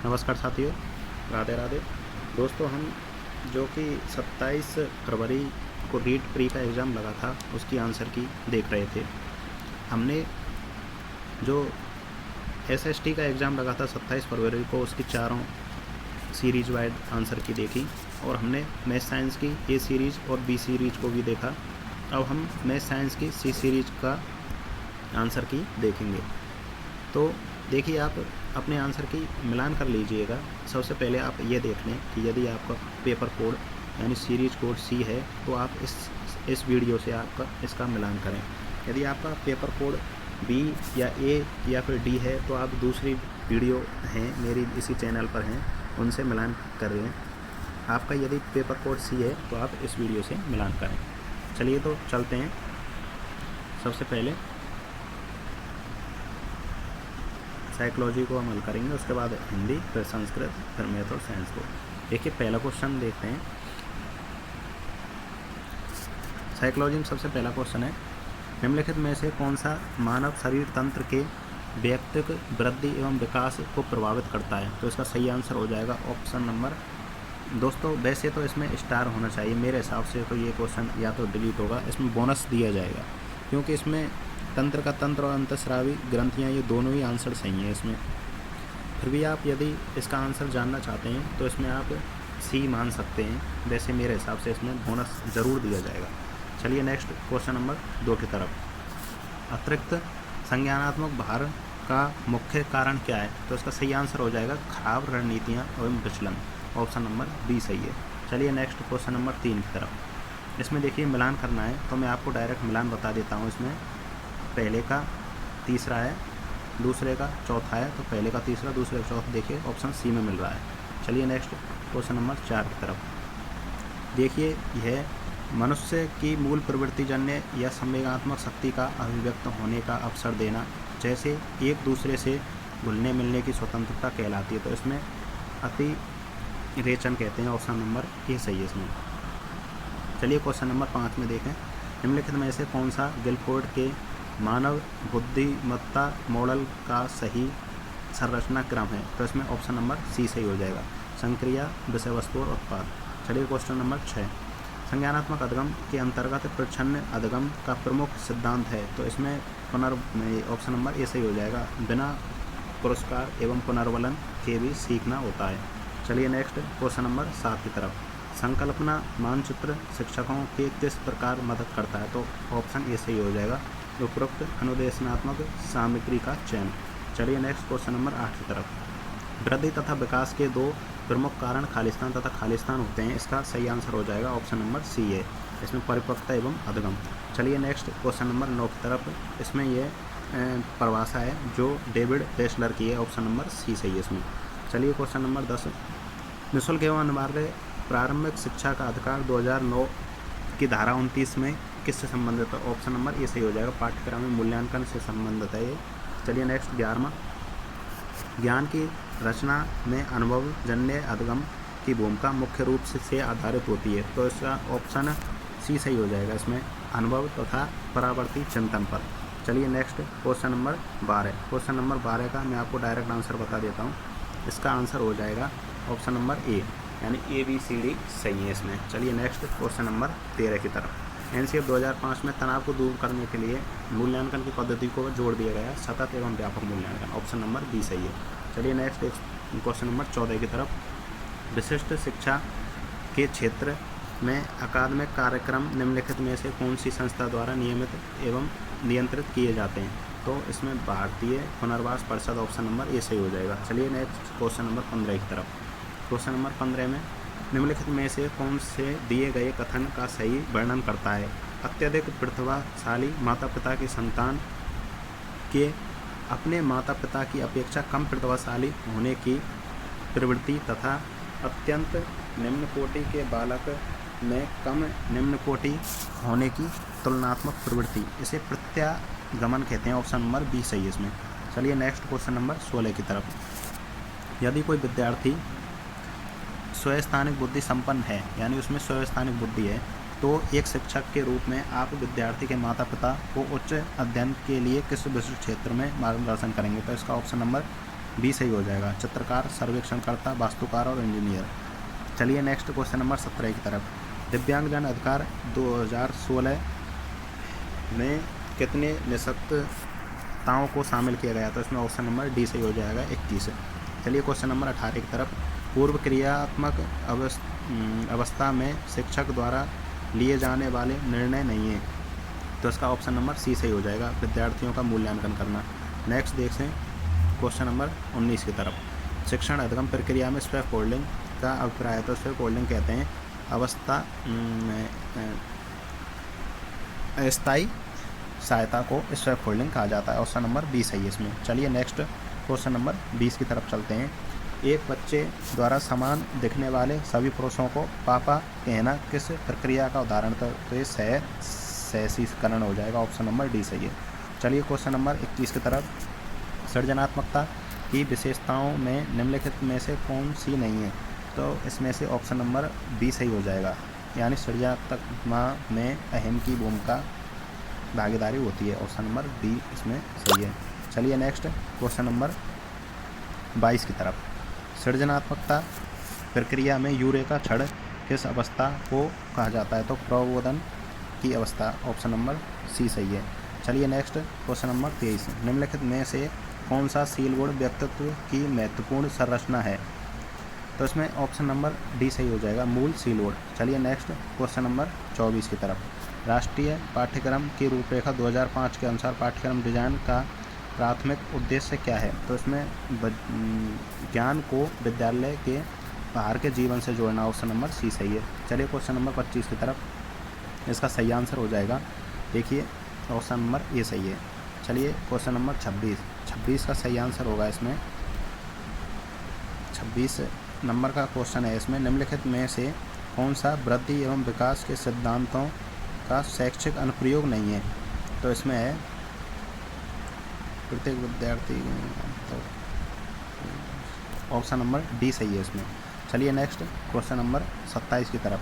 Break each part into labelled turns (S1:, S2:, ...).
S1: नमस्कार साथियों, राधे राधे। दोस्तों, हम जो कि 27 फरवरी को रीट प्री का एग्ज़ाम लगा था उसकी आंसर की देख रहे थे। हमने जो एसएसटी का एग्ज़ाम लगा था 27 फरवरी को उसकी चारों सीरीज वाइड आंसर की देखी और हमने मैथ साइंस की ए सीरीज़ और बी सीरीज को भी देखा। अब हम मैथ साइंस की सी सीरीज का आंसर की देखेंगे। तो देखिए, आप अपने आंसर की मिलान कर लीजिएगा। सबसे पहले आप ये देख लें कि यदि आपका पेपर कोड यानी सीरीज कोड सी है तो आप इस वीडियो से आपका इसका मिलान करें। यदि आपका पेपर कोड बी या ए या फिर डी है तो आप दूसरी वीडियो हैं मेरी इसी चैनल पर हैं, उनसे मिलान करें। आपका यदि पेपर कोड सी है तो आप इस वीडियो से मिलान करें। चलिए तो चलते हैं। सबसे पहले साइकोलॉजी को हम हल करेंगे, उसके बाद हिंदी, फिर संस्कृत, फिर मैथ और साइंस को। देखिए, पहला क्वेश्चन देखते हैं। साइकोलॉजी में सबसे पहला क्वेश्चन है, निम्नलिखित में से कौन सा मानव शरीर तंत्र के व्यक्तिगत वृद्धि एवं विकास को प्रभावित करता है? तो इसका सही आंसर हो जाएगा ऑप्शन नंबर। दोस्तों, वैसे तो इसमें स्टार होना चाहिए मेरे हिसाब से, तो ये क्वेश्चन या तो डिलीट होगा, इसमें बोनस दिया जाएगा क्योंकि इसमें तंत्र का तंत्र और अंतःस्रावी ग्रंथियाँ ये दोनों ही आंसर सही हैं इसमें। फिर भी आप यदि इसका आंसर जानना चाहते हैं तो इसमें आप सी मान सकते हैं, वैसे मेरे हिसाब से इसमें बोनस ज़रूर दिया जाएगा। चलिए नेक्स्ट क्वेश्चन नंबर 2 की तरफ। अतिरिक्त संज्ञानात्मक भार का मुख्य कारण क्या है? तो इसका सही आंसर हो जाएगा खराब रणनीतियाँ एवं विचलन। ऑप्शन नंबर बी सही है। चलिए नेक्स्ट क्वेश्चन नंबर 3 की तरफ। इसमें देखिए मिलान करना है तो मैं आपको डायरेक्ट मिलान बता देता हूँ। इसमें पहले का तीसरा है, दूसरे का चौथा है, तो पहले का तीसरा दूसरे का चौथा देखिए ऑप्शन सी में मिल रहा है। चलिए नेक्स्ट क्वेश्चन नंबर 4 की तरफ। देखिए, यह मनुष्य की मूल प्रवृत्तिजन्य या संवेगात्मक शक्ति का अभिव्यक्त होने का अवसर देना, जैसे एक दूसरे से घुलने मिलने की स्वतंत्रता कहलाती है। तो इसमें अतिरेचन कहते हैं। ऑप्शन नंबर ए सही है इसमें। चलिए क्वेश्चन नंबर 5 में देखें, निम्नलिखित में से कौन सा गिलफोर्ड के मानव बुद्धिमत्ता मॉडल का सही संरचना क्रम है? तो इसमें ऑप्शन नंबर सी सही हो जाएगा, संक्रिया, विषय वस्तु और उत्पाद। चलिए क्वेश्चन नंबर 6, संज्ञानात्मक अधिगम के अंतर्गत प्रच्छन्न अधिगम का प्रमुख सिद्धांत है? तो इसमें ऑप्शन नंबर ए सही हो जाएगा, बिना पुरस्कार एवं पुनर्वलन के भी सीखना होता है। चलिए नेक्स्ट क्वेश्चन नंबर 7 की तरफ। संकल्पना मानचित्र शिक्षकों के किस प्रकार मदद करता है? तो ऑप्शन ए सही हो जाएगा, उपरोक्त अनुदेशनात्मक सामग्री का चयन। चलिए नेक्स्ट क्वेश्चन नंबर 8 की तरफ। वृद्धि तथा विकास के दो प्रमुख कारण खालिस्तान तथा खालिस्तान होते हैं। इसका सही आंसर हो जाएगा ऑप्शन नंबर सी है, इसमें परिपक्वता एवं अधिगम। चलिए नेक्स्ट क्वेश्चन नंबर 9 की तरफ। इसमें यह परिभाषा है जो डेविड रेसलर की है। ऑप्शन नंबर सी सही है इसमें। चलिए क्वेश्चन नंबर 10, निःशुल्क एवं अनिवार्य प्रारंभिक शिक्षा का अधिकार 2009 की धारा 29 में किससे संबंधित है? ऑप्शन नंबर ए सही हो जाएगा, पाठ्यक्रम में मूल्यांकन से संबंधित है ये। चलिए नेक्स्ट 11वां, ज्ञान की रचना में अनुभवजन्य अधिगम की भूमिका मुख्य रूप से आधारित होती है। तो इसका ऑप्शन सी सही हो जाएगा, इसमें अनुभव तथा परावर्ती चिंतन पर। चलिए next question number 12। Question number 12 का मैं आपको डायरेक्ट आंसर बता देता हूँ। इसका आंसर हो जाएगा ऑप्शन नंबर ए, यानी ए बी सी डी सही है इसमें। चलिए नेक्स्ट क्वेश्चन नंबर 13 की तरफ। एनसीएफ 2005 में तनाव को दूर करने के लिए मूल्यांकन की पद्धति को जोड़ दिया गया, सतत एवं व्यापक मूल्यांकन। ऑप्शन नंबर बी सही है। चलिए नेक्स्ट क्वेश्चन नंबर 14 की तरफ। विशिष्ट शिक्षा के क्षेत्र में अकादमिक कार्यक्रम निम्नलिखित में से कौन सी संस्था द्वारा नियमित एवं नियंत्रित किए जाते हैं? तो इसमें भारतीय पुनर्वास परिषद। ऑप्शन नंबर ए सही हो जाएगा। चलिए नेक्स्ट क्वेश्चन नंबर 15 की तरफ। क्वेश्चन नंबर 15 में निम्नलिखित में से कौन से दिए गए कथन का सही वर्णन करता है? अत्यधिक प्रतिभाशाली माता पिता की संतान के अपने माता पिता की अपेक्षा कम प्रतिभाशाली होने की प्रवृत्ति तथा अत्यंत निम्न कोटि के बालक में कम निम्न कोटि होने की तुलनात्मक प्रवृत्ति, इसे प्रत्यागमन कहते हैं। ऑप्शन नंबर बी सही है इसमें। चलिए नेक्स्ट क्वेश्चन नंबर 16 की तरफ। यदि कोई विद्यार्थी स्वयस्थानिक बुद्धि संपन्न है, यानी उसमें स्वयस्थानिक बुद्धि है, तो एक शिक्षक के रूप में आप विद्यार्थी के माता पिता को उच्च अध्ययन के लिए किस विशिष्ट क्षेत्र में मार्गदर्शन करेंगे? तो इसका ऑप्शन नंबर बी सही हो जाएगा। चित्रकार, सर्वेक्षणकर्ता, वास्तुकार और इंजीनियर। चलिए नेक्स्ट क्वेश्चन नंबर 17 की तरफ। दिव्यांगजन अधिकार 2016 में कितने निश्चितताओं को शामिल किया गया? तो इसमें ऑप्शन नंबर डी सही हो जाएगा, 21। चलिए क्वेश्चन नंबर 18 की तरफ। पूर्व क्रियात्मक अवस्था में शिक्षक द्वारा लिए जाने वाले निर्णय नहीं है, तो इसका ऑप्शन नंबर सी सही हो जाएगा, विद्यार्थियों का मूल्यांकन करना। नेक्स्ट देखें क्वेश्चन नंबर 19 की तरफ। शिक्षण अधिगम प्रक्रिया में स्टेक होल्डिंग का अभिप्राय है, तो स्टेक होल्डिंग कहते हैं अवस्था अस्थायी सहायता को स्टेक होल्डिंग कहा जाता है। ऑप्शन नंबर 20 सही है इसमें। चलिए नेक्स्ट क्वेश्चन नंबर 20 की तरफ चलते हैं। एक बच्चे द्वारा समान दिखने वाले सभी पुरुषों को पापा कहना किस प्रक्रिया का उदाहरण? तो ये सहसीकरण हो जाएगा। ऑप्शन नंबर डी सही है। चलिए क्वेश्चन नंबर 21 की तरफ। सृजनात्मकता की विशेषताओं में निम्नलिखित में से कौन सी नहीं है? तो इसमें से ऑप्शन नंबर बी सही हो जाएगा, यानी सृजनात्मकता में अहम की भूमिका भागीदारी होती है। ऑप्शन नंबर बी इसमें सही है। चलिए नेक्स्ट क्वेश्चन नंबर 22 की तरफ। सृजनात्मकता प्रक्रिया में यूरेका क्षण किस अवस्था को कहा जाता है? तो प्रबोधन की अवस्था। ऑप्शन नंबर सी सही है। चलिए नेक्स्ट क्वेश्चन नंबर 23। निम्नलिखित में से कौन सा सील गुण व्यक्तित्व की महत्वपूर्ण संरचना है? तो इसमें ऑप्शन नंबर डी सही हो जाएगा, मूल सील गुण। चलिए नेक्स्ट क्वेश्चन नंबर 24 की तरफ। राष्ट्रीय पाठ्यक्रम की रूपरेखा 2005 के अनुसार पाठ्यक्रम डिजाइन का प्राथमिक उद्देश्य क्या है? तो इसमें ज्ञान को विद्यालय के बाहर के जीवन से जोड़ना। ऑप्शन नंबर सी सही है। चलिए क्वेश्चन नंबर 25 की तरफ। इसका सही आंसर हो जाएगा, देखिए ऑप्शन नंबर ए सही है। चलिए क्वेश्चन नंबर 26 का सही आंसर होगा इसमें। 26 नंबर का क्वेश्चन है इसमें। निम्नलिखित में से कौन सा वृद्धि एवं विकास के सिद्धांतों का शैक्षिक अनुप्रयोग नहीं है? तो इसमें है प्रत्येक विद्यार्थी, तो ऑप्शन नंबर डी सही है इसमें। चलिए नेक्स्ट क्वेश्चन नंबर 27 की तरफ।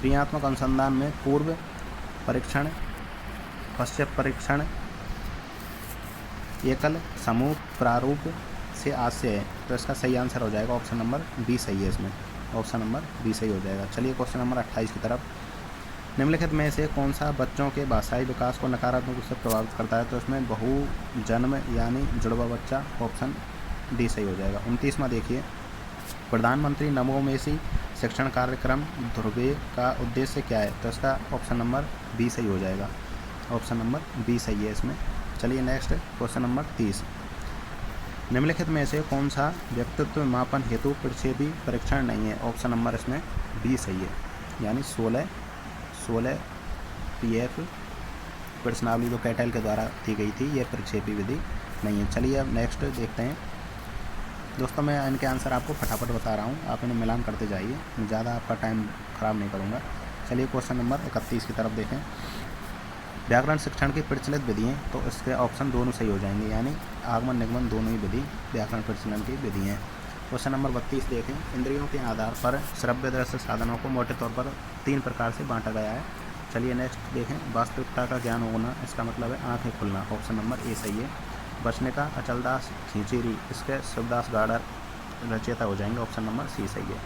S1: क्रियात्मक अनुसंधान में पूर्व परीक्षण, पश्चात परीक्षण, एकल समूह प्रारूप से आशय है, तो इसका सही आंसर हो जाएगा ऑप्शन नंबर बी सही है इसमें। ऑप्शन नंबर बी सही हो जाएगा। चलिए क्वेश्चन नंबर 28 की तरफ। निम्नलिखित में से कौन सा बच्चों के भाषाई विकास को नकारात्मक रूप से प्रभावित करता है? तो इसमें बहु जन्म यानी जुड़वा बच्चा। ऑप्शन डी सही हो जाएगा। 29वां देखिए। प्रधानमंत्री नवोन्मेषी शिक्षण कार्यक्रम ध्रुवे का उद्देश्य क्या है? तो इसका ऑप्शन नंबर बी सही हो जाएगा। ऑप्शन नंबर बी सही है इसमें। चलिए नेक्स्ट क्वेश्चन नंबर 30। निम्नलिखित में से कौन सा व्यक्तित्व मापन हेतु प्रक्षेपी परीक्षण नहीं है? ऑप्शन नंबर इसमें बी सही है, यानी 16 PF प्रश्नावली जो कैटल के द्वारा दी गई थी, ये प्रक्षेपी विधि नहीं है। चलिए अब नेक्स्ट देखते हैं। दोस्तों मैं इनके आंसर आपको फटाफट बता रहा हूँ, आप इन्हें मिलान करते जाइए, ज़्यादा आपका टाइम ख़राब नहीं करूँगा। चलिए क्वेश्चन नंबर 31 की तरफ देखें। व्याकरण शिक्षण की प्रचलित विधि हैं, तो इसके ऑप्शन दोनों सही हो जाएंगे, यानी आगमन निगमन दोनों ही विधि व्याकरण प्रचलन की विधि हैं। क्वेश्चन नंबर 32 देखें। इंद्रियों के आधार पर श्रव्य दृश्य साधनों को मोटे तौर पर 3 प्रकार से बांटा गया है। चलिए नेक्स्ट देखें। वास्तविकता का ज्ञान होना, इसका मतलब है आँखें खुलना। ऑप्शन नंबर ए सही है। बचने का अचलदास खींचीरी, इसके शिवदास गार्डर रचयिता हो जाएंगे। ऑप्शन नंबर सी सही है।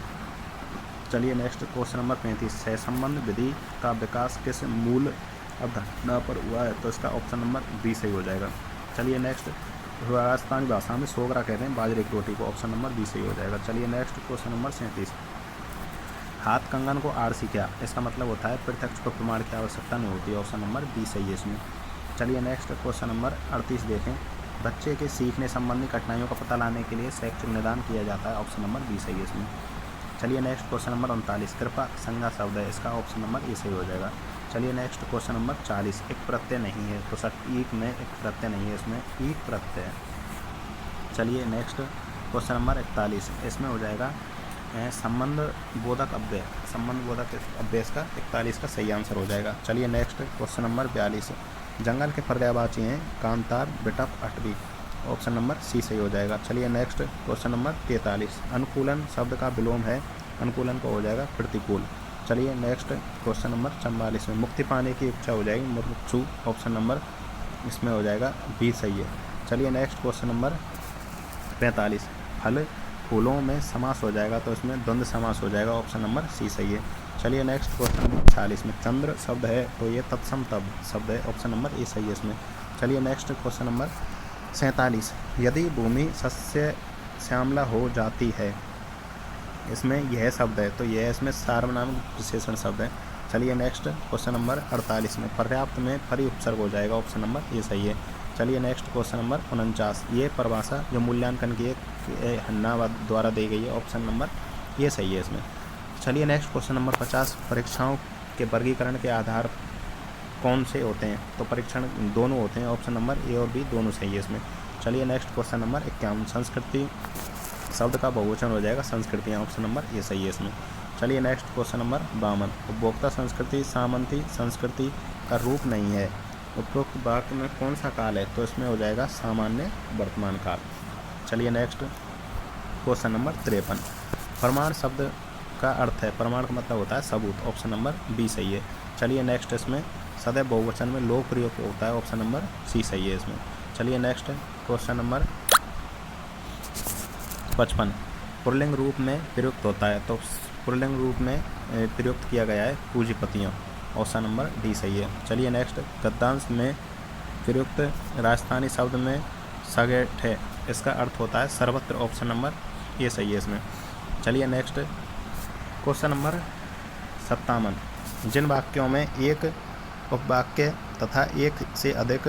S1: चलिए नेक्स्ट क्वेश्चन नंबर 35। सहसंबंध विधि का विकास किस मूल अवधारणा पर हुआ है? तो इसका ऑप्शन नंबर बी सही हो जाएगा। चलिए नेक्स्ट। राजस्थानी भाषा में सोगरा कहते हैं बाजरे की रोटी को। ऑप्शन नंबर बी सही हो जाएगा। चलिए नेक्स्ट क्वेश्चन नंबर 37। हाथ कंगन को आरसी क्या? इसका मतलब होता है प्रत्यक्ष को प्रमाण की आवश्यकता नहीं होती। ऑप्शन नंबर बी सही है इसमें। चलिए नेक्स्ट क्वेश्चन नंबर 38 देखें। बच्चे के सीखने संबंधी कठिनाइयों का पता लाने के लिए शैक्षिक निदान किया जाता है। ऑप्शन नंबर बी सही है इसमें। चलिए नेक्स्ट क्वेश्चन नंबर 39। कृपा संज्ञा शब्द है, इसका ऑप्शन नंबर ए सही हो जाएगा। चलिए नेक्स्ट क्वेश्चन नंबर 40। एक प्रत्यय नहीं है, तो सटीक में एक प्रत्यय नहीं है, इसमें ईक प्रत्यय है। चलिए नेक्स्ट क्वेश्चन नंबर 41। इसमें हो जाएगा संबंध बोधक अव्यय। संबंध बोधक अव्यय का 41 का सही आंसर हो जाएगा। चलिए नेक्स्ट क्वेश्चन नंबर 42। जंगल के पर्यायवाची हैं कांतार, बिटप, अटवी। ऑप्शन नंबर सी सही हो जाएगा। चलिए नेक्स्ट क्वेश्चन नंबर 43। अनुकूलन शब्द का विलोम है, अनुकूलन को हो जाएगा प्रतिकूल। चलिए नेक्स्ट क्वेश्चन नंबर 44 में मुक्ति पाने की इच्छा हो जाएगी मुमुक्षु। ऑप्शन नंबर इसमें हो जाएगा बी सही है। चलिए नेक्स्ट क्वेश्चन नंबर 45 फल फूलों में समास हो जाएगा तो इसमें द्वंद्व समास हो जाएगा, ऑप्शन नंबर सी सही है। चलिए नेक्स्ट क्वेश्चन नंबर 46 में चंद्र शब्द है तो ये तत्सम तब शब्द है, ऑप्शन नंबर ए सही है इसमें। चलिए नेक्स्ट क्वेश्चन नंबर 47 यदि भूमि सस्य श्यामला हो जाती है, इसमें यह शब्द है तो यह इसमें सार्वनामिक विशेषण शब्द है। चलिए नेक्स्ट क्वेश्चन नंबर 48 में पर्याप्त में परि उपसर्ग हो जाएगा, ऑप्शन नंबर ए सही है। चलिए नेक्स्ट क्वेश्चन नंबर 49 ये परिभाषा जो मूल्यांकन की एक हन्ना द्वारा दी गई है, ऑप्शन नंबर ये सही है इसमें। चलिए नेक्स्ट क्वेश्चन नंबर 50 परीक्षाओं के वर्गीकरण के आधार कौन से होते हैं, तो परीक्षण दोनों होते हैं, ऑप्शन नंबर ए और बी दोनों सही है इसमें। चलिए नेक्स्ट क्वेश्चन नंबर 51 संस्कृति शब्द का बहुवचन हो जाएगा संस्कृतियाँ, ऑप्शन नंबर ए सही है इसमें। चलिए नेक्स्ट क्वेश्चन नंबर 52 उपभोक्ता संस्कृति सामंती संस्कृति का रूप नहीं है, उपरोक्त वाक्य में कौन सा काल है, तो इसमें हो जाएगा सामान्य वर्तमान काल। चलिए नेक्स्ट क्वेश्चन नंबर 53 प्रमाण शब्द का अर्थ है, प्रमाण का मतलब होता है सबूत, ऑप्शन नंबर बी सही है। चलिए नेक्स्ट इसमें सदैव बहुवचन में लोक प्रयोग होता है, ऑप्शन नंबर सी सही है इसमें। चलिए नेक्स्ट क्वेश्चन नंबर 55 पुल्लिंग रूप में प्रयुक्त होता है, तो पुल्लिंग रूप में प्रयुक्त किया गया है पूंजीपतियों, ऑप्शन नंबर डी सही है। चलिए नेक्स्ट गद्यांश में प्रयुक्त राजस्थानी शब्द में सगेठ है, इसका अर्थ होता है सर्वत्र, ऑप्शन नंबर ए सही है इसमें। चलिए नेक्स्ट क्वेश्चन नंबर 57 जिन वाक्यों में एक उपवाक्य तथा एक से अधिक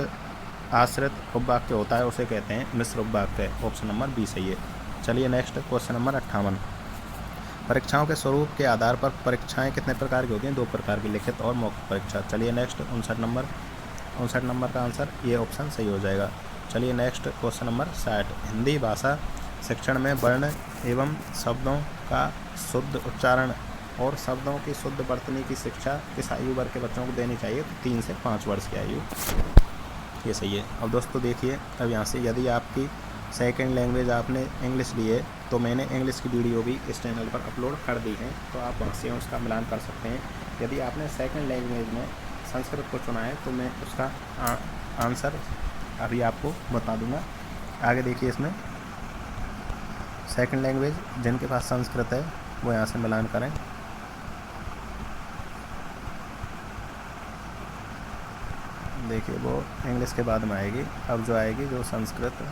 S1: आश्रित उपवाक्य होता है उसे कहते हैं मिश्र उपवाक्य, ऑप्शन नंबर बी सही है। चलिए नेक्स्ट क्वेश्चन नंबर 58 परीक्षाओं के स्वरूप के आधार पर परीक्षाएं कितने प्रकार की होती हैं, 2 प्रकार की, लिखित और मौखिक परीक्षा। चलिए नेक्स्ट 59 नंबर का आंसर ये ऑप्शन सही हो जाएगा। चलिए नेक्स्ट क्वेश्चन नंबर 60 हिंदी भाषा शिक्षण में वर्ण एवं शब्दों का शुद्ध उच्चारण और शब्दों की शुद्ध वर्तनी की शिक्षा किस आयु वर्ग के बच्चों को देनी चाहिए, तो 3 से 5 वर्ष की आयु, ये सही है। अब दोस्तों देखिए अब यहाँ से यदि आपकी सेकंड लैंग्वेज आपने इंग्लिश ली है तो मैंने इंग्लिश की वीडियो भी इस चैनल पर अपलोड कर दी है, तो आप वहाँ से उसका मिलान कर सकते हैं। यदि आपने सेकंड लैंग्वेज में संस्कृत को चुना है तो मैं उसका आंसर अभी आपको बता दूंगा। आगे देखिए इसमें सेकंड लैंग्वेज जिनके पास संस्कृत है वो यहाँ से मिलान करें। देखिए वो इंग्लिश के बाद में आएगी, अब जो आएगी जो संस्कृत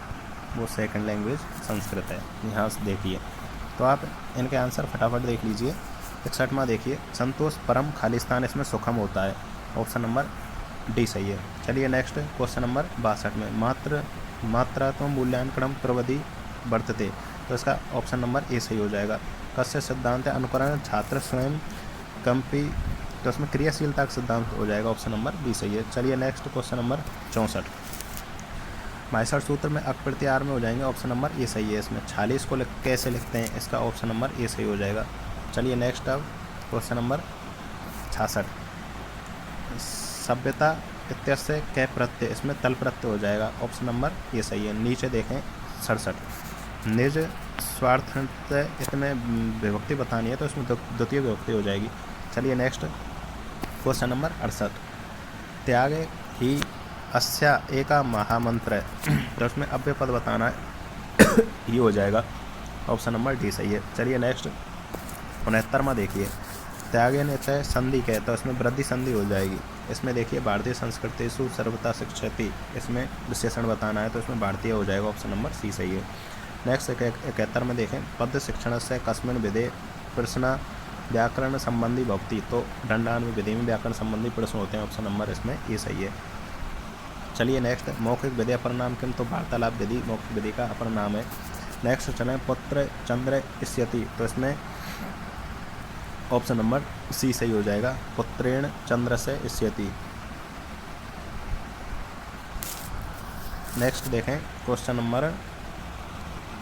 S1: वो सेकंड लैंग्वेज संस्कृत है, यहाँ से देखिए। तो आप इनके आंसर फटाफट देख लीजिए। 61वां देखिए संतोष परम खालिस्तान, इसमें सुखम होता है, ऑप्शन नंबर डी सही है। चलिए नेक्स्ट क्वेश्चन नंबर 62 में मात्रात्मक मूल्यांकन प्रविधि वर्तते, तो इसका ऑप्शन नंबर ए सही हो जाएगा। कस्य सिद्धांत है अनुकरण छात्र स्वयं कंपी, तो इसमें क्रियाशीलता का सिद्धांत हो जाएगा, ऑप्शन नंबर बी सही है। चलिए नेक्स्ट क्वेश्चन नंबर 64 माइसर सूत्र में अक प्रत्याहार में हो जाएंगे, ऑप्शन नंबर ए सही है इसमें। 46 को कैसे लिखते हैं, इसका ऑप्शन नंबर ए सही हो जाएगा। चलिए नेक्स्ट अब क्वेश्चन नंबर 66 सभ्यता इत्यस्य कै प्रत्यय, इसमें तल प्रत्यय हो जाएगा, ऑप्शन नंबर ये सही है। नीचे देखें 67 निज स्वार्थ इसमें विभक्ति बतानी है तो इसमें द्वितीय विभक्ति हो जाएगी। चलिए नेक्स्ट क्वेश्चन नंबर 68 त्याग ही अस्या एका महामंत्र है, तो उसमें अव्यय पद बताना है ये हो जाएगा, ऑप्शन नंबर डी सही है। चलिए नेक्स्ट 69वां देखिए त्यागे नित्य संधि के, तो इसमें वृद्धि संधि हो जाएगी। इसमें देखिए भारतीय संस्कृतिषु सर्वथा शिक्षति, इसमें विशेषण बताना है तो इसमें भारतीय हो जाएगा, ऑप्शन नंबर सी सही है। नेक्स्ट 71 में देखें पद्य शिक्षण से कस्मिन विधे प्रश्न व्याकरण संबंधी भक्ति, तो दंडान्वय विधि में व्याकरण संबंधी प्रश्न होते हैं, ऑप्शन नंबर इसमें ये सही है। चलिए नेक्स्ट मौखिक विधि अपर नाम किम, तो वार्तालाप विधि मौखिक विधि का अपर नाम है। नेक्स्ट चलें पुत्र चंद्र इष्यति, तो इसमें ऑप्शन नंबर सी सही हो जाएगा, पुत्रेण चंद्र से इष्यति। नेक्स्ट देखें क्वेश्चन नंबर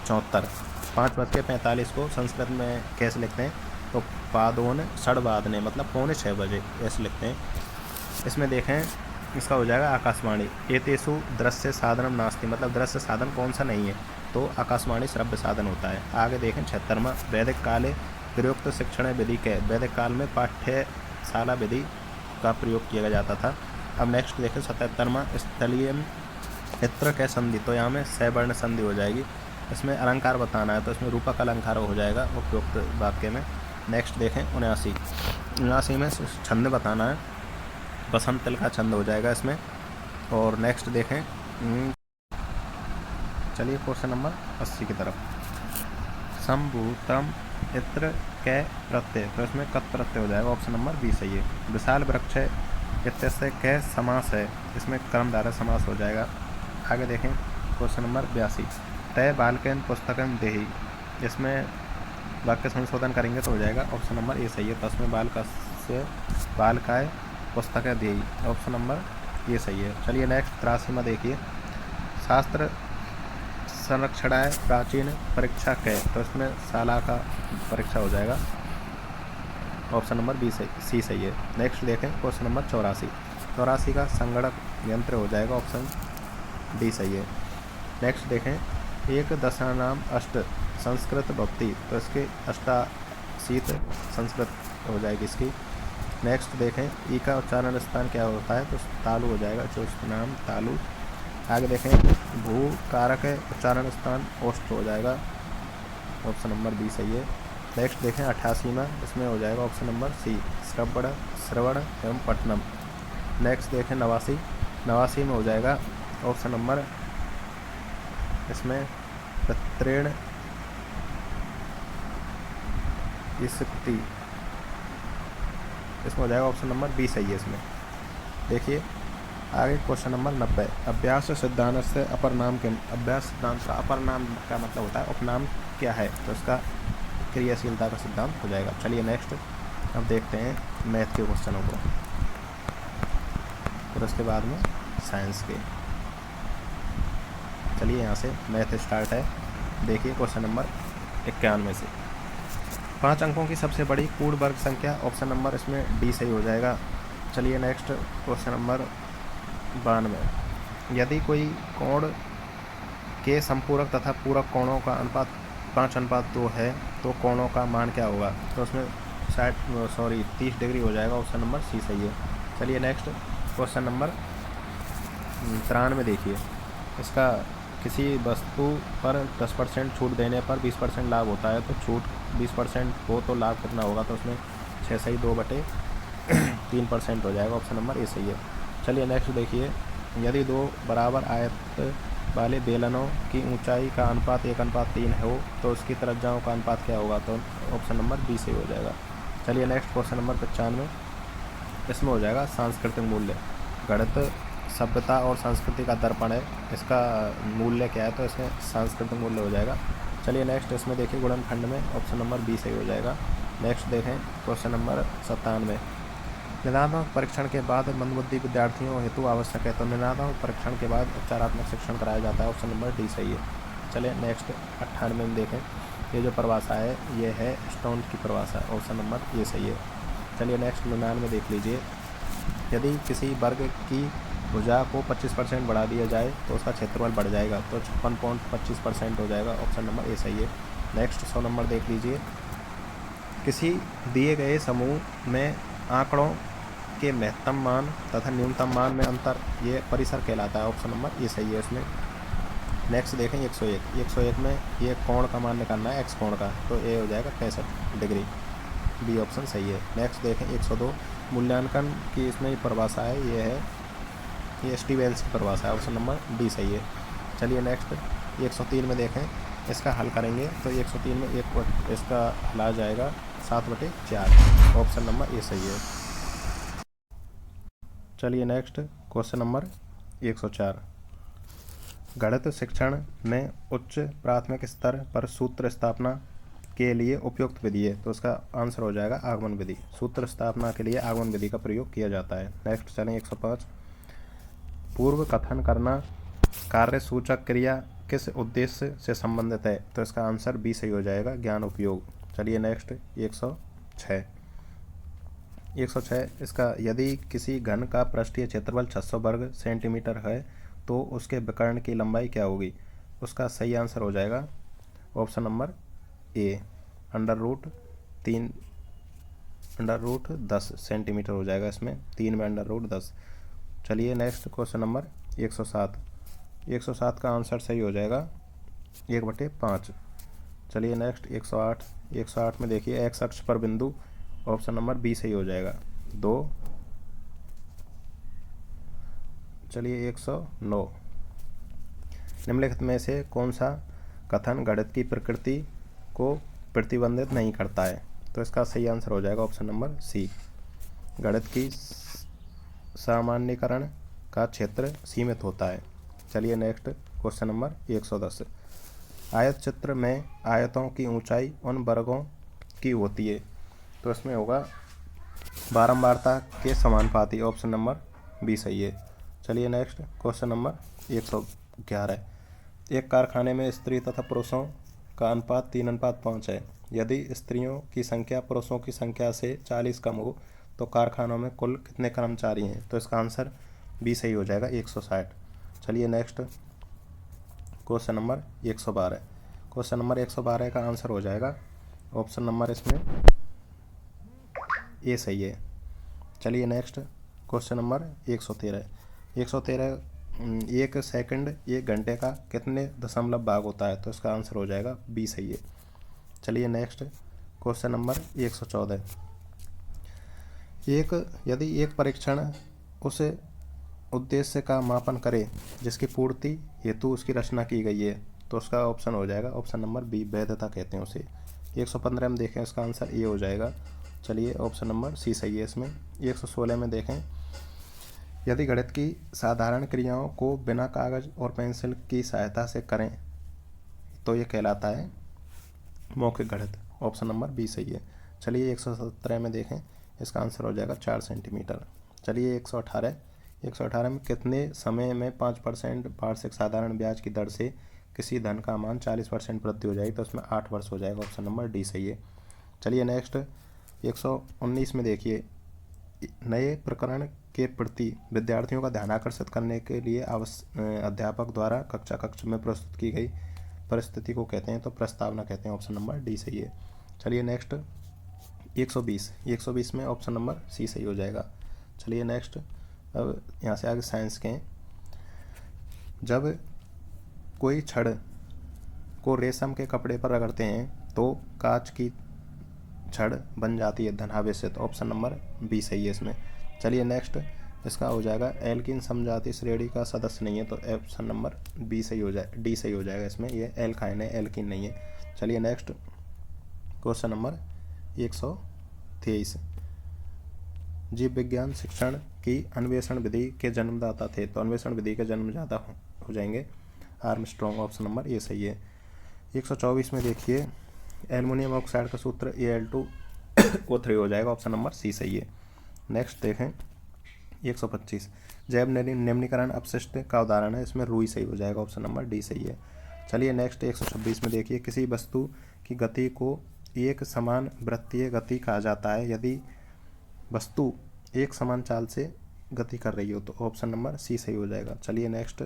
S1: 74 5:45 को संस्कृत में कैसे लिखते हैं, तो पादोन षड्वादने, मतलब 5:45 बजे ऐसे लिखते हैं। इसमें देखें इसका हो जाएगा आकाशवाणी। एतेषु दृश्य साधनम नास्ति, मतलब दृश्य साधन कौन सा नहीं है, तो आकाशवाणी श्रव्य साधन होता है। आगे देखें 76वां वैदिक काले प्रयुक्त शिक्षण विधि के, वैदिक काल में पाठ्यशाला विधि का प्रयोग किया जाता था। अब नेक्स्ट देखें 77वां स्थलीय इत्र के संधि, तो यहाँ में सवर्ण संधि हो जाएगी, इसमें अलंकार बताना है, तो इसमें रूपक अलंकार हो जाएगा उपयुक्त वाक्य में। नेक्स्ट देखें 79 में छंद बताना है, बसंत तिल का छंद हो जाएगा इसमें। और नेक्स्ट देखें, चलिए क्वेश्चन नंबर 80 की तरफ। संभूतम इत्र कै प्रत्यय, तो इसमें कत प्रत्यय हो जाएगा, ऑप्शन नंबर बी सही है। विशाल वृक्ष इत्यस्य कै समास है, इसमें कर्मधारय समास हो जाएगा। आगे देखें क्वेश्चन नंबर 82। तय बालकन पुस्तकन देही, इसमें वाक्य संशोधन करेंगे तो हो जाएगा, ऑप्शन नंबर ए सही है। तस्में बालकस्य बालकाय पुस्तक देही, ऑप्शन नंबर ये सही है। चलिए नेक्स्ट 83 में देखिए। शास्त्र संरक्षणाय प्राचीन परीक्षा कै, तो इसमें शाला का परीक्षा हो जाएगा, ऑप्शन नंबर बी सी सही है। नेक्स्ट देखें क्वेश्चन नंबर 84 का संगणक यंत्र हो जाएगा, ऑप्शन डी सही है। नेक्स्ट देखें, एक दशानाम अष्ट संस्कृत भक्ति, तो इसके अष्टाशीत संस्कृत हो जाएगी इसकी। नेक्स्ट देखें, ई का उच्चारण स्थान क्या होता है, तो तालु हो जाएगा, जो उसका नाम तालु। आगे देखें, भू कारक उच्चारण स्थान ओष्ठ हो जाएगा, ऑप्शन नंबर बी सही है। नेक्स्ट देखें 88 में, इसमें हो जाएगा ऑप्शन नंबर सी श्रवण एवं पट्टनम। नेक्स्ट देखें 89 में हो जाएगा ऑप्शन नंबर इसमें प्रत्रेण स्थिति, इसमें हो जाएगा ऑप्शन नंबर बी सही है इसमें। देखिए आगे क्वेश्चन नंबर 90। अभ्यास सिद्धांत से अपर नाम के, अभ्यास सिद्धांत का अपर नाम का मतलब होता है उपनाम क्या है, तो इसका क्रियाशीलता का सिद्धांत हो जाएगा। चलिए नेक्स्ट अब देखते हैं मैथ के क्वेश्चनों को, फिर उसके बाद में साइंस के। चलिए यहाँ से मैथ स्टार्ट है। देखिए क्वेश्चन नंबर 91 से 5 अंकों की सबसे बड़ी पूर्ण वर्ग संख्या, ऑप्शन नंबर इसमें डी सही हो जाएगा। चलिए नेक्स्ट क्वेश्चन नंबर 92। यदि कोई कोण के संपूरक तथा पूरक कोणों का अनुपात 5:2 है तो कोणों का मान क्या होगा, तो उसमें 30 डिग्री हो जाएगा, ऑप्शन नंबर सी सही है। चलिए नेक्स्ट क्वेश्चन नंबर 93 देखिए। इसका किसी वस्तु पर 10% छूट देने पर 20% लाभ होता है, तो छूट 20% हो तो लाभ कितना होगा, तो उसमें 6 सही 2/3% हो जाएगा, ऑप्शन नंबर ए सही है। चलिए नेक्स्ट देखिए, यदि 2 बराबर आयत वाले बेलनों की ऊंचाई का अनुपात 1:3 हो तो उसकी त्रिज्याओं का अनुपात क्या होगा, तो ऑप्शन नंबर बी सही हो जाएगा। चलिए नेक्स्ट क्वेश्चन नंबर 95, इसमें हो जाएगा सांस्कृतिक मूल्य। गणित सभ्यता और संस्कृति का दर्पण है, इसका मूल्य क्या है, तो इसमें सांस्कृतिक मूल्य हो जाएगा। चलिए नेक्स्ट इसमें देखिए गुणनखंड में ऑप्शन नंबर बी सही हो जाएगा। नेक्स्ट देखें क्वेश्चन नंबर 97। निदानात्मक परीक्षण के बाद मंदबुद्धि विद्यार्थियों हेतु आवश्यक है, तो निदानात्मक परीक्षण के बाद उपचारात्मक शिक्षण कराया जाता है, ऑप्शन नंबर डी सही है। चलिए नेक्स्ट 98 में देखें, ये जो परिभाषा है ये है स्टोन की परिभाषा, ऑप्शन नंबर ये सही है। चलिए नेक्स्ट 99 में देख लीजिए, यदि किसी वर्ग की भुजा को 25% बढ़ा दिया जाए तो उसका क्षेत्रफल बढ़ जाएगा, तो 56.25% हो जाएगा, ऑप्शन नंबर ए सही है। नेक्स्ट 100 नंबर देख लीजिए, किसी दिए गए समूह में आंकड़ों के महत्तम मान तथा न्यूनतम मान में अंतर ये परिसर कहलाता है, ऑप्शन नंबर ये सही है इसमें। नेक्स्ट देखें 101 में ये कोण का मान निकालना है, एक्स कोण का, तो ए हो जाएगा 65 डिग्री, बी ऑप्शन सही है। नेक्स्ट देखें 102, मूल्यांकन की इसमें परिभाषा है, ये है ये स्टीव वेल्स की परिभाषा है, ऑप्शन नंबर डी सही है। चलिए नेक्स्ट 103 में देखें, इसका हल करेंगे तो 103 में इसका हल आ जाएगा 7/4, ऑप्शन नंबर ए सही है। चलिए नेक्स्ट क्वेश्चन नंबर 104। गणित शिक्षण में उच्च प्राथमिक स्तर पर सूत्र स्थापना के लिए उपयुक्त विधि है, तो उसका आंसर हो जाएगा आगमन विधि। सूत्र स्थापना के लिए आगमन विधि का प्रयोग किया जाता है। नेक्स्ट चलें 105। पूर्व कथन करना कार्य सूचक क्रिया किस उद्देश्य से संबंधित है, तो इसका आंसर बी सही हो जाएगा, ज्ञान उपयोग। चलिए नेक्स्ट 106 इसका, यदि किसी घन का पृष्ठीय क्षेत्रफल 600 वर्ग सेंटीमीटर है तो उसके विकर्ण की लंबाई क्या होगी, उसका सही आंसर हो जाएगा ऑप्शन नंबर ए, √10 सेंटीमीटर हो जाएगा, इसमें 3 में √10। चलिए नेक्स्ट क्वेश्चन नंबर 107 का आंसर सही हो जाएगा 1/5। चलिए नेक्स्ट 108। 108 में देखिए एक्स अक्ष पर बिंदु, ऑप्शन नंबर बी सही हो जाएगा 2। चलिए 109। निम्नलिखित में से कौन सा कथन गणित की प्रकृति को प्रतिबंधित नहीं करता है? तो इसका सही आंसर हो जाएगा ऑप्शन नंबर सी, गणित की सामान्यीकरण का क्षेत्र सीमित होता है। चलिए नेक्स्ट क्वेश्चन नंबर 110। आयत चित्र में आयतों की ऊंचाई उन वर्गों की होती है, तो इसमें होगा बारंबारता के समानुपाती, ऑप्शन नंबर बी सही है। चलिए नेक्स्ट क्वेश्चन नंबर 111। एक कारखाने में स्त्री तथा पुरुषों का अनुपात 3:5 है। यदि स्त्रियों की संख्या पुरुषों की संख्या से 40 कम हो तो कारखानों में कुल कितने कर्मचारी हैं? तो इसका आंसर बी सही हो जाएगा 160। चलिए next question number 112। Question number 112 का आंसर हो जाएगा ऑप्शन नंबर इसमें ए सही है। चलिए नेक्स्ट क्वेश्चन नंबर 113। 113 1 सेकंड 1 घंटे का कितने दशमलव भाग होता है? तो इसका आंसर हो जाएगा बी सही है। चलिए नेक्स्ट क्वेश्चन नंबर 114। यदि एक परीक्षण उस उद्देश्य का मापन करे जिसकी पूर्ति हेतु उसकी रचना की गई है, तो उसका ऑप्शन हो जाएगा ऑप्शन नंबर बी, वैधता कहते हैं उसे। 115 में देखें इसका आंसर ए हो जाएगा। चलिए ऑप्शन नंबर सी सही है इसमें। 116 में देखें यदि गणित की साधारण क्रियाओं को बिना कागज और पेंसिल की सहायता से करें तो ये कहलाता है मौखिक गणित, ऑप्शन नंबर बी सही है। चलिए 117 में देखें इसका आंसर हो जाएगा 4 सेंटीमीटर। चलिए 118 में कितने समय में 5% वार्षिक साधारण ब्याज की दर से किसी धन का मान 40% वृद्धि हो जाएगी? तो उसमें 8 वर्ष हो जाएगा, ऑप्शन नंबर डी सही है। चलिए नेक्स्ट 119 में देखिए नए प्रकरण के प्रति विद्यार्थियों का ध्यान आकर्षित करने के लिए अध्यापक द्वारा कक्ष में प्रस्तुत की गई परिस्थिति को कहते हैं, तो प्रस्तावना कहते हैं, ऑप्शन नंबर डी सही है। चलिए नेक्स्ट 120 में ऑप्शन नंबर सी सही हो जाएगा। चलिए नेक्स्ट अब यहाँ से आगे साइंस के। जब कोई छड़ को रेशम के कपड़े पर रगड़ते हैं तो कांच की छड़ बन जाती है धनावेशित, ऑप्शन नंबर बी सही है इसमें। चलिए नेक्स्ट इसका हो जाएगा एल्किन समजातीय श्रेणी का सदस्य नहीं है, तो ऑप्शन नंबर बी सही हो जाए, डी सही हो जाएगा इसमें, ये एल्काइन है, एल्किन नहीं है। चलिए नेक्स्ट क्वेश्चन नंबर 123। जीव विज्ञान शिक्षण की अन्वेषण विधि के जन्मदाता थे, तो अन्वेषण विधि के जन्मदाता हो जाएंगे आर्मस्ट्रॉन्ग, ऑप्शन नंबर ए सही है। 124 में देखिए एल्युमिनियम ऑक्साइड का सूत्र Al2O3 हो जाएगा, ऑप्शन नंबर सी सही है। नेक्स्ट देखें 125 जैव निम्नीकरण अपशिष्ट का उदाहरण है, इसमें रुई सही हो जाएगा, ऑप्शन नंबर डी सही है। चलिए नेक्स्ट 126 में देखिए किसी वस्तु की गति को एक समान वृत्तीय गति कहा जाता है यदि वस्तु एक समान चाल से गति कर रही हो, तो ऑप्शन नंबर सी सही हो जाएगा। चलिए नेक्स्ट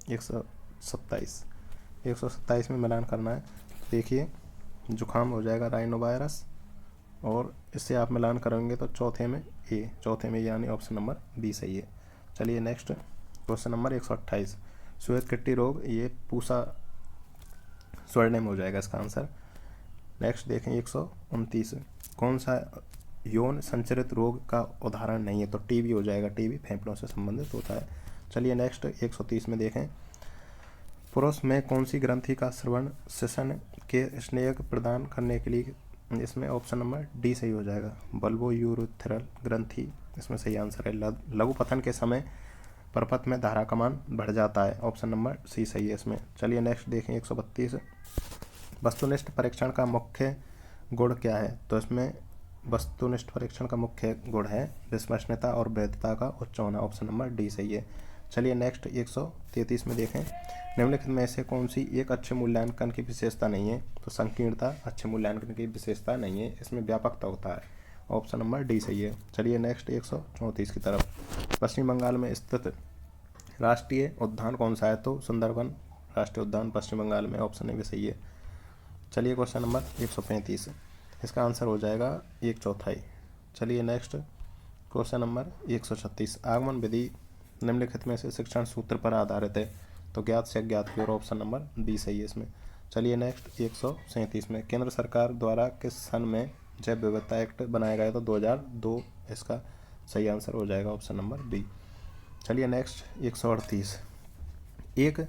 S1: 127 में मिलान करना है। देखिए जुखाम हो जाएगा राइनो वायरस, और इससे आप मिलान करेंगे तो चौथे में यानी ऑप्शन नंबर बी सही है। चलिए नेक्स्ट क्वेश्चन नंबर 128 श्वेत किट्टी रोग, ये पूसा स्वर्णिम हो जाएगा इसका आंसर। नेक्स्ट देखें 129 कौन सा यौन संचरित रोग का उदाहरण नहीं है, तो टीबी हो जाएगा, टीबी फेफड़ों से संबंधित होता है। चलिए नेक्स्ट 130 में देखें पुरुष में कौन सी ग्रंथि का श्रवण शिशन के स्नेहक प्रदान करने के लिए, इसमें ऑप्शन नंबर डी सही हो जाएगा, बल्बोयूरेथ्रल ग्रंथि इसमें सही आंसर है। लघु पतन के समय परपथ में धारा का मान बढ़ जाता है, ऑप्शन नंबर सी सही है इसमें। चलिए नेक्स्ट देखें 132 वस्तुनिष्ठ परीक्षण का मुख्य गुण क्या है, तो इसमें वस्तुनिष्ठ परीक्षण का मुख्य गुण है विश्वसनीयता और वैधता का उच्च होना, ऑप्शन नंबर डी सही है। चलिए नेक्स्ट 133 में देखें निम्नलिखित में से कौन सी एक अच्छे मूल्यांकन की विशेषता नहीं है, तो संकीर्णता अच्छे मूल्यांकन की विशेषता नहीं है, इसमें व्यापकता होता है, ऑप्शन नंबर डी सही है। चलिए नेक्स्ट 134 की तरफ पश्चिम बंगाल में स्थित राष्ट्रीय उद्यान कौन सा है, तो सुंदरबन राष्ट्रीय उद्यान पश्चिम बंगाल में, ऑप्शन ए सही है। चलिए क्वेश्चन नंबर 135 इसका आंसर हो जाएगा 1/4। चलिए नेक्स्ट क्वेश्चन नंबर 136 आगमन विधि निम्नलिखित में से शिक्षण सूत्र पर आधारित है, तो ज्ञात से अज्ञात की ओर, ऑप्शन नंबर बी सही है इसमें। चलिए नेक्स्ट 137 में केंद्र सरकार द्वारा किस सन में जैव विविधता एक्ट बनाया गया? तो 2002 इसका सही आंसर हो जाएगा ऑप्शन नंबर बी। चलिए नेक्स्ट 138। एक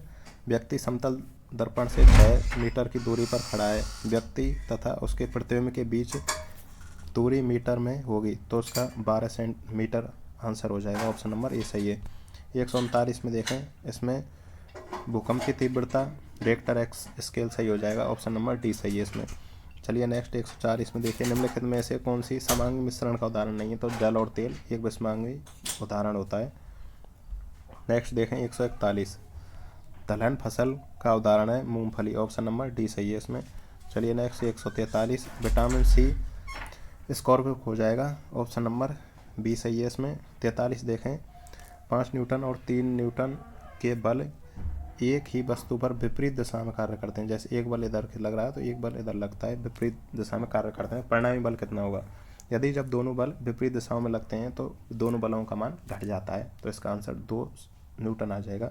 S1: व्यक्ति समतल दर्पण से 6 मीटर की दूरी पर खड़ा है, व्यक्ति तथा उसके प्रतिबिंब के बीच दूरी मीटर में होगी तो उसका 12 सेंटीमीटर आंसर हो जाएगा, ऑप्शन नंबर ए सही है। 139 में देखें, इसमें भूकंप की तीव्रता रिक्टर स्केल सही हो जाएगा, ऑप्शन नंबर डी सही है इसमें। चलिए नेक्स्ट 140 में देखिए, निम्नलिखित में से कौन सी समांगी मिश्रण का उदाहरण नहीं है? तो जल और तेल एक विषमांगी उदाहरण होता है। नेक्स्ट देखें 141, दलहन फसल का उदाहरण है मूंगफली, ऑप्शन नंबर डी सही है इसमें। चलिए नेक्स्ट 143, विटामिन सी स्कॉर्पिक हो जाएगा, ऑप्शन नंबर बी सही है इसमें। 43 देखें, 5 न्यूटन और 3 न्यूटन के बल एक ही वस्तु पर विपरीत दिशा में कार्य करते हैं। जैसे एक बल इधर लग रहा है तो एक बल इधर लगता है, विपरीत दिशा में कार्य करते हैं, परिणामी बल कितना होगा? यदि जब दोनों बल विपरीत दिशाओं में लगते हैं तो दोनों बलों का मान घट जाता है, तो इसका आंसर 2 न्यूटन आ जाएगा।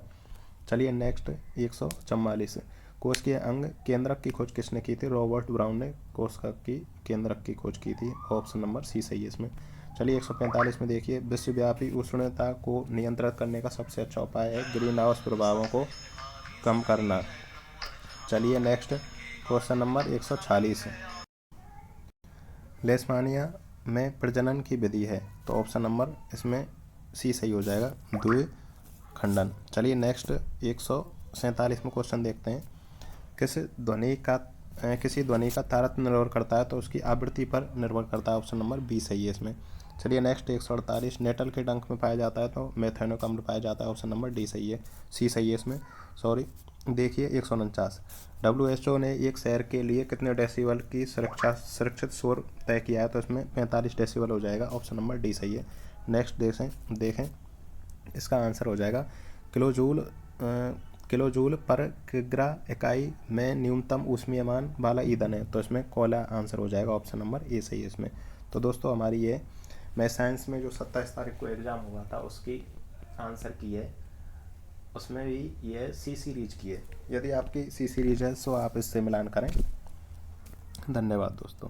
S1: चलिए नेक्स्ट 144, कोशिकीय अंग केंद्रक की खोज किसने की थी? रॉबर्ट ब्राउन ने कोशिका की केंद्रक की खोज की थी, ऑप्शन नंबर सी सही है इसमें। चलिए 145 में देखिए, विश्वव्यापी उष्णता को नियंत्रित करने का सबसे अच्छा उपाय है ग्रीन हाउस प्रभावों को कम करना। चलिए नेक्स्ट क्वेश्चन नंबर 146, लेशमानिया में प्रजनन की विधि है, तो ऑप्शन नंबर इसमें सी सही हो जाएगा, द्विखंडन। चलिए नेक्स्ट 147 में क्वेश्चन देखते हैं, किसी ध्वनि का तारतम्य निर्भर करता है तो उसकी आवृत्ति पर निर्भर करता है, ऑप्शन नंबर बी सही है इसमें। चलिए नेक्स्ट 148, नेटल के डंक में पाया जाता है तो मेथेनोक अम्ल पाया जाता है, ऑप्शन नंबर डी सही है, सी सही है इसमें, सॉरी। देखिए 149, WHO ने एक शहर के लिए कितने डेसिबल की सुरक्षित शोर तय किया है? तो इसमें 45 डेसिबल हो जाएगा, ऑप्शन नंबर डी सही है। नेक्स्ट देखें इसका आंसर हो जाएगा किलोजूल पर किग्रा इकाई में न्यूनतम ऊष्मीयमान वाला ईंधन है, तो इसमें कोयला आंसर हो जाएगा, ऑप्शन नंबर ए सही है इसमें। तो दोस्तों हमारी ये मैं साइंस में जो 27 तारीख को एग्ज़ाम हुआ था उसकी आंसर की है, उसमें भी ये सी सीरीज की है। यदि आपकी सी सीरीज है तो आप इससे मिलान करें। धन्यवाद दोस्तों।